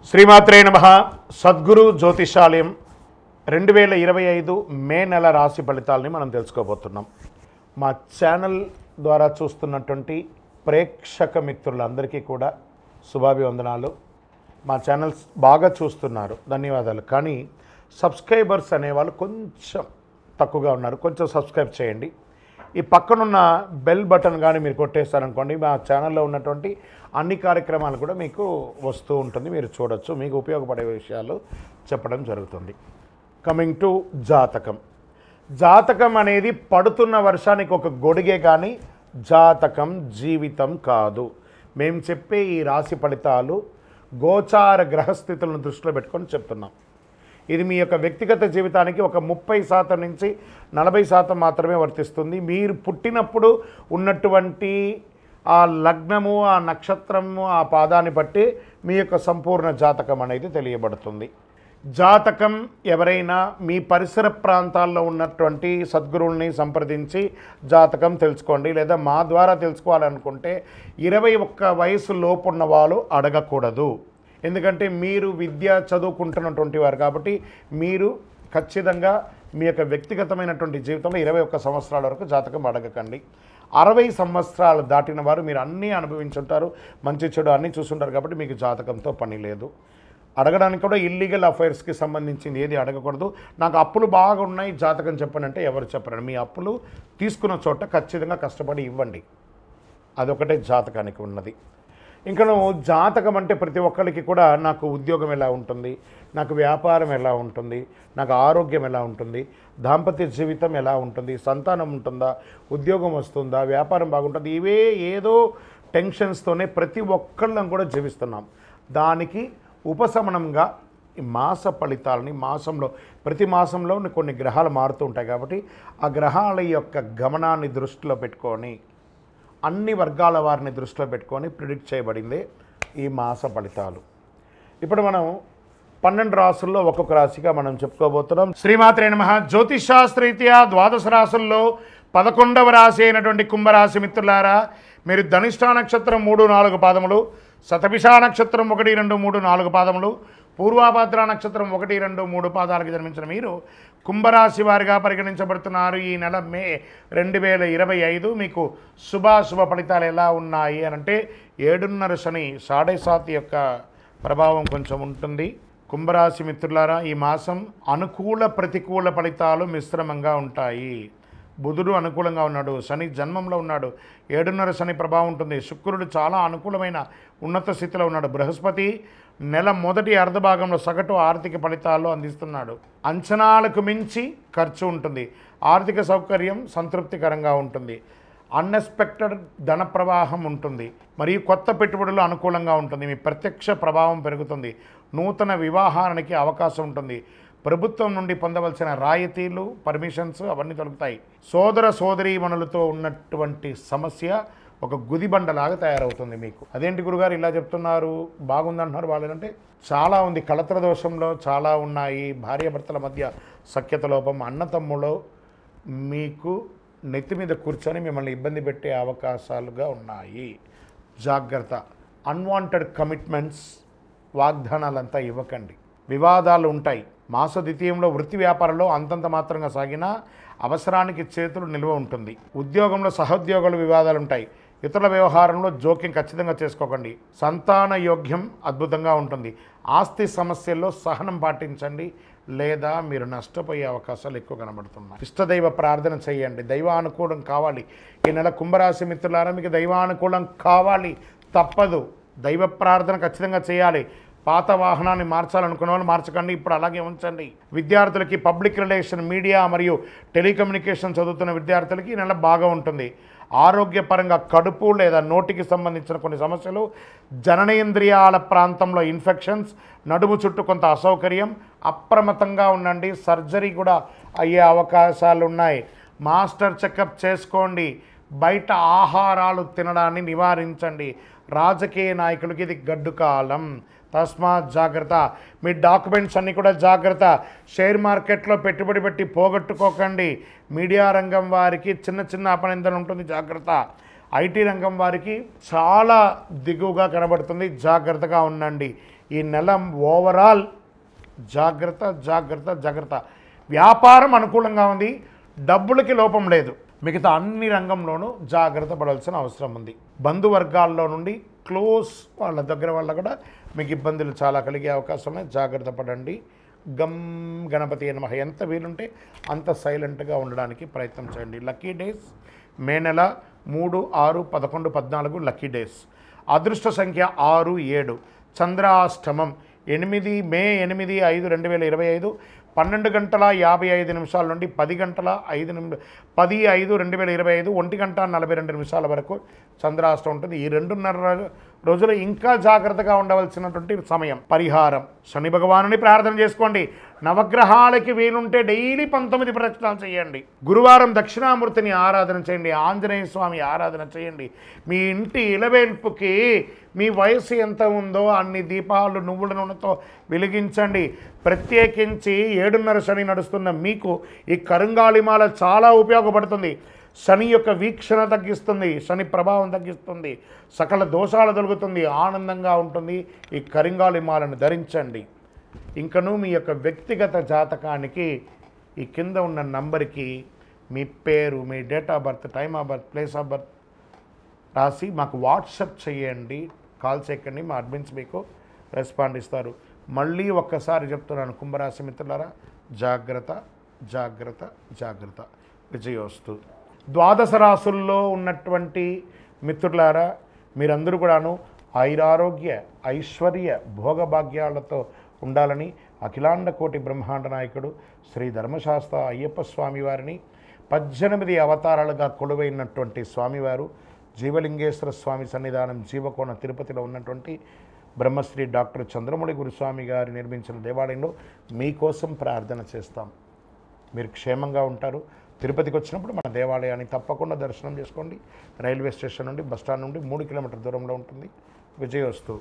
శ్రీమాత్రే నమః. సద్గురు జ్యోతిషాలయం 2025 మే నెల రాశి ఫలితాలని మనం తెలుసుకోబోతున్నాం. మా ఛానల్ ద్వారా చూస్తున్నటువంటి ప్రేక్షక మిత్రులందరికీ కూడా శుభాభివందనాలు. మా ఛానల్స్ బాగా చూస్తున్నారు, ధన్యవాదాలు. కానీ సబ్స్క్రైబర్స్ అనేవాళ్ళు కొంచెం తక్కువగా ఉన్నారు. కొంచెం సబ్స్క్రైబ్ చేయండి. ఈ పక్కనున్న బెల్ బటన్ కానీ మీరు కొట్టేస్తారనుకోండి, మా ఛానల్లో ఉన్నటువంటి అన్ని కార్యక్రమాలు కూడా మీకు వస్తూ ఉంటుంది, మీరు చూడొచ్చు. మీకు ఉపయోగపడే విషయాలు చెప్పడం జరుగుతుంది. కమింగ్ టు జాతకం. జాతకం అనేది పడుతున్న వర్షానికి ఒక గొడుగే కానీ జాతకం జీవితం కాదు. మేము చెప్పే ఈ రాశి ఫలితాలు గోచార గ్రహస్థితులను దృష్టిలో పెట్టుకొని చెప్తున్నాం. ఇది మీ యొక్క వ్యక్తిగత జీవితానికి ఒక 30% నుంచి 40% మాత్రమే వర్తిస్తుంది. మీరు పుట్టినప్పుడు ఉన్నటువంటి ఆ లగ్నము, ఆ నక్షత్రము, ఆ పాదాన్ని బట్టి మీ యొక్క సంపూర్ణ జాతకం అనేది తెలియబడుతుంది. జాతకం ఎవరైనా మీ పరిసర ప్రాంతాల్లో ఉన్నటువంటి సద్గురువుల్ని సంప్రదించి జాతకం తెలుసుకోండి. లేదా మా ద్వారా తెలుసుకోవాలనుకుంటే 21 వయసు లోపు ఉన్న వాళ్ళు అడగకూడదు. ఎందుకంటే మీరు విద్య చదువుకుంటున్నటువంటి వారు కాబట్టి మీరు ఖచ్చితంగా మీ యొక్క వ్యక్తిగతమైనటువంటి జీవితంలో 21 సంవత్సరాల వరకు జాతకం అడగకండి. 60 సంవత్సరాలు దాటిన వారు మీరు అన్నీ అనుభవించుంటారు, మంచి చెడు అన్నీ చూసుంటారు కాబట్టి మీకు జాతకంతో పని లేదు. అడగడానికి కూడా ఇల్లీగల్ అఫైర్స్కి సంబంధించింది ఏది అడగకూడదు. నాకు అప్పులు బాగా ఉన్నాయి, జాతకం చెప్పనంటే ఎవరు చెప్పరండి. మీ అప్పులు తీసుకున్న చోట ఖచ్చితంగా కష్టపడి ఇవ్వండి. అదొకటే జాతకానికి ఉన్నది. ఇంకా నువ్వు జాతకం అంటే ప్రతి ఒక్కరికి కూడా నాకు ఉద్యోగం ఎలా ఉంటుంది, నాకు వ్యాపారం ఎలా ఉంటుంది, నాకు ఆరోగ్యం ఎలా ఉంటుంది, దాంపత్య జీవితం ఎలా ఉంటుంది, సంతానం ఉంటుందా, ఉద్యోగం వస్తుందా, వ్యాపారం బాగుంటుంది, ఇవే ఏదో టెన్షన్స్తోనే ప్రతి ఒక్కళ్ళం కూడా జీవిస్తున్నాం. దానికి ఉపశమనంగా ఈ మాస ఫలితాలని మాసంలో ప్రతి మాసంలో కొన్ని గ్రహాలు మారుతూ ఉంటాయి కాబట్టి ఆ గ్రహాల యొక్క గమనాన్ని దృష్టిలో పెట్టుకొని అన్ని వర్గాల వారిని దృష్టిలో పెట్టుకొని ప్రిడిక్ట్ చేయబడింది ఈ మాస ఫలితాలు. ఇప్పుడు మనం 12 రాసుల్లో ఒక్కొక్క రాశిగా మనం చెప్పుకోబోతున్నాం. శ్రీమాత్రే నమః. జ్యోతిషాస్త్రరీత్యా 12 రాసుల్లో 11వ రాశి అయినటువంటి కుంభరాశి మిత్రులారా, మీరు ధనిష్ఠా నక్షత్రం 3, 4 పాదములు, శతభిషా నక్షత్రం 1, 2, 3, 4 పాదములు, పూర్వాభాద్ర నక్షత్రం 1, 2, 3 పాదాలకు జన్మించిన మీరు కుంభరాశి వారిగా పరిగణించబడుతున్నారు. ఈ నెల మే 2025 మీకు శుభాశుభ ఫలితాలు ఎలా ఉన్నాయి అని అంటే 7.5 శని 7.5 యొక్క ప్రభావం కొంచెం ఉంటుంది. కుంభరాశి మిత్రులారా, ఈ మాసం అనుకూల ప్రతికూల ఫలితాలు మిశ్రమంగా ఉంటాయి. బుధుడు అనుకూలంగా ఉన్నాడు, శని జన్మంలో ఉన్నాడు, 7.5 శని ప్రభావం ఉంటుంది. శుక్రుడు చాలా అనుకూలమైన ఉన్నత స్థితిలో ఉన్నాడు. బృహస్పతి నెల మొదటి అర్ధభాగంలో సగటు ఆర్థిక ఫలితాలు అందిస్తున్నాడు. అంచనాలకు మించి ఖర్చు ఉంటుంది. ఆర్థిక సౌకర్యం సంతృప్తికరంగా ఉంటుంది. అన్ఎక్స్పెక్టెడ్ ధన ప్రవాహం ఉంటుంది. మరియు కొత్త పెట్టుబడులు అనుకూలంగా ఉంటుంది. మీ ప్రత్యక్ష ప్రభావం పెరుగుతుంది. నూతన వివాహానికి అవకాశం ఉంటుంది. ప్రభుత్వం నుండి పొందవలసిన రాయితీలు, పర్మిషన్స్ అవన్నీ దొరుకుతాయి. సోదర సోదరీమణులతో ఉన్నటువంటి సమస్య ఒక గుదిబండలాగా తయారవుతుంది మీకు. అదేంటి గురుగారు ఇలా చెప్తున్నారు, బాగుందంటున్నారు వాళ్ళంటే చాలా ఉంది. కళత్ర దోషంలో చాలా ఉన్నాయి. భార్యాభర్తల మధ్య సఖ్యత లోపం, అన్నతమ్ములో మీకు నెత్తి మీద కూర్చొని మిమ్మల్ని ఇబ్బంది పెట్టే అవకాశాలుగా ఉన్నాయి. జాగ్రత్త. అన్వాంటెడ్ కమిట్మెంట్స్, వాగ్దానాలంతా ఇవ్వకండి. వివాదాలు ఉంటాయి. మాస ద్వితీయంలో వృత్తి వ్యాపారంలో అంతంత మాత్రంగా సాగినా అవసరానికి చేతులు నిల్వ ఉంటుంది. ఉద్యోగంలో సహోద్యోగుల వివాదాలు ఉంటాయి. ఇతరుల వ్యవహారంలో జోక్యం ఖచ్చితంగా చేసుకోకండి. సంతాన యోగ్యం అద్భుతంగా ఉంటుంది. ఆస్తి సమస్యల్లో సహనం పాటించండి, లేదా మీరు నష్టపోయే అవకాశాలు ఎక్కువ కనబడుతున్నాయి. ఇష్టదైవ ప్రార్థన చేయండి. దైవానుకూలం కావాలి. ఈ నెల కుంభరాశి మిత్రులారా, మీకు దైవానుకూలం కావాలి, తప్పదు. దైవ ప్రార్థన ఖచ్చితంగా చేయాలి. పాత వాహనాన్ని మార్చాలనుకున్న వాళ్ళు మార్చకండి, ఇప్పుడు అలాగే ఉంచండి. విద్యార్థులకి పబ్లిక్ రిలేషన్, మీడియా మరియు టెలికమ్యూనికేషన్ చదువుతున్న విద్యార్థులకి ఈ నెల బాగా ఉంటుంది. ఆరోగ్యపరంగా కడుపు లేదా నోటికి సంబంధించిన కొన్ని సమస్యలు, జననేంద్రియాల ప్రాంతంలో ఇన్ఫెక్షన్స్, నడుము చుట్టూ కొంత అసౌకర్యం, అప్రమత్తంగా ఉండండి. సర్జరీ కూడా అయ్యే అవకాశాలు ఉన్నాయి. మాస్టర్ చెకప్ చేసుకోండి. బయట ఆహారాలు తినడాన్ని నివారించండి. రాజకీయ నాయకులకి ఇది గడ్డు కాలం, తస్మాత్ జాగ్రత్త. మీ డాక్యుమెంట్స్ అన్నీ కూడా జాగ్రత్త. షేర్ మార్కెట్లో పెట్టుబడి పెట్టి పోగొట్టుకోకండి. మీడియా రంగం వారికి చిన్న చిన్న అపనిందలు ఉంటుంది, జాగ్రత్త. ఐటీ రంగం వారికి చాలా దిగువగా కనబడుతుంది, జాగ్రత్తగా ఉండండి. ఈ నెల ఓవరాల్ జాగ్రత్త జాగ్రత్త జాగ్రత్త. వ్యాపారం అనుకూలంగా ఉంది, డబ్బులకి లోపం లేదు. మిగతా అన్ని రంగంలోనూ జాగ్రత్త పడాల్సిన అవసరం ఉంది. బంధువర్గాల్లో నుండి క్లోజ్ వాళ్ళ దగ్గర వల్ల కూడా మీకు ఇబ్బందులు చాలా కలిగే అవకాశం ఉన్నాయి. జాగ్రత్త పడండి. గం గణపతి నమః. ఎంత వీలుంటే అంత సైలెంట్గా ఉండడానికి ప్రయత్నం చేయండి. లక్కీ డేస్ మే నెల 3, 6, 11, 14 లక్కీ డేస్. అదృష్ట సంఖ్య 6, 7. చంద్రాష్టమం 8 మే 8, 5, 2025 12:55 నుండి 10:05 10/5/2025 1:42 వరకు చంద్రాష్టం ఉంటుంది. ఈ 2.5 రోజులు ఇంకా జాగ్రత్తగా ఉండవలసినటువంటి సమయం. పరిహారం శని భగవానుని ప్రార్థన చేసుకోండి. నవగ్రహాలకి వీలుంటే డైలీ 19 ప్రదక్షిణాలు చేయండి. గురువారం దక్షిణామూర్తిని ఆరాధన చేయండి. ఆంజనేయ స్వామి ఆరాధన చేయండి. మీ ఇంటి ఇలవేల్పుకి మీ వయసు ఎంత ఉందో అన్ని దీపాలు నువ్వుల నూనెతో వెలిగించండి. ప్రత్యేకించి 7:30 శని నడుస్తున్న మీకు ఈ కరుంగాళిమాల చాలా ఉపయోగపడుతుంది. శని యొక్క వీక్షణ తగ్గిస్తుంది, శని ప్రభావం తగ్గిస్తుంది, సకల దోషాలు తొలగుతుంది, ఆనందంగా ఉంటుంది. ఈ కరింగాళిమాలను ధరించండి. ఇంకనూ మీ యొక్క వ్యక్తిగత జాతకానికి ఈ కింద ఉన్న నంబర్కి మీ పేరు, మీ date of birth, time of birth, place of birth రాసి మాకు వాట్సప్ చేయండి. కాల్ చేయకండి, మా అడ్మిన్స్ మీకు రెస్పాండ్ ఇస్తారు. మళ్ళీ ఒక్కసారి చెప్తున్నాను, కుంభరాశి మిత్రులారా, జాగ్రత్త జాగ్రత్త జాగ్రత్త. విజయోస్తు. ద్వాదశ రాశుల్లో ఉన్నటువంటి మిత్రులారా, మీరందరూ కూడాను ఆయురారోగ్య ఐశ్వర్య భోగభాగ్యాలతో ఉండాలని అఖిలాండ కోటి బ్రహ్మాండ నాయకుడు శ్రీ ధర్మశాస్త్ర అయ్యప్ప స్వామివారిని 18 అవతారాలుగా కొలువైనటువంటి స్వామివారు జీవలింగేశ్వర స్వామి సన్నిధానం జీవకోణ తిరుపతిలో ఉన్నటువంటి బ్రహ్మశ్రీ డాక్టర్ చంద్రమౌళి గురుస్వామి గారు నిర్మించిన దేవాలయంలో మీకోసం ప్రార్థన చేస్తాం. మీరు క్షేమంగా ఉంటారు. తిరుపతికి వచ్చినప్పుడు మన దేవాలయాన్ని తప్పకుండా దర్శనం చేసుకోండి. రైల్వే స్టేషన్ నుండి, బస్టాండ్ నుండి 3 కిలోమీటర్ల దూరంలో ఉంటుంది. విజయోస్తు.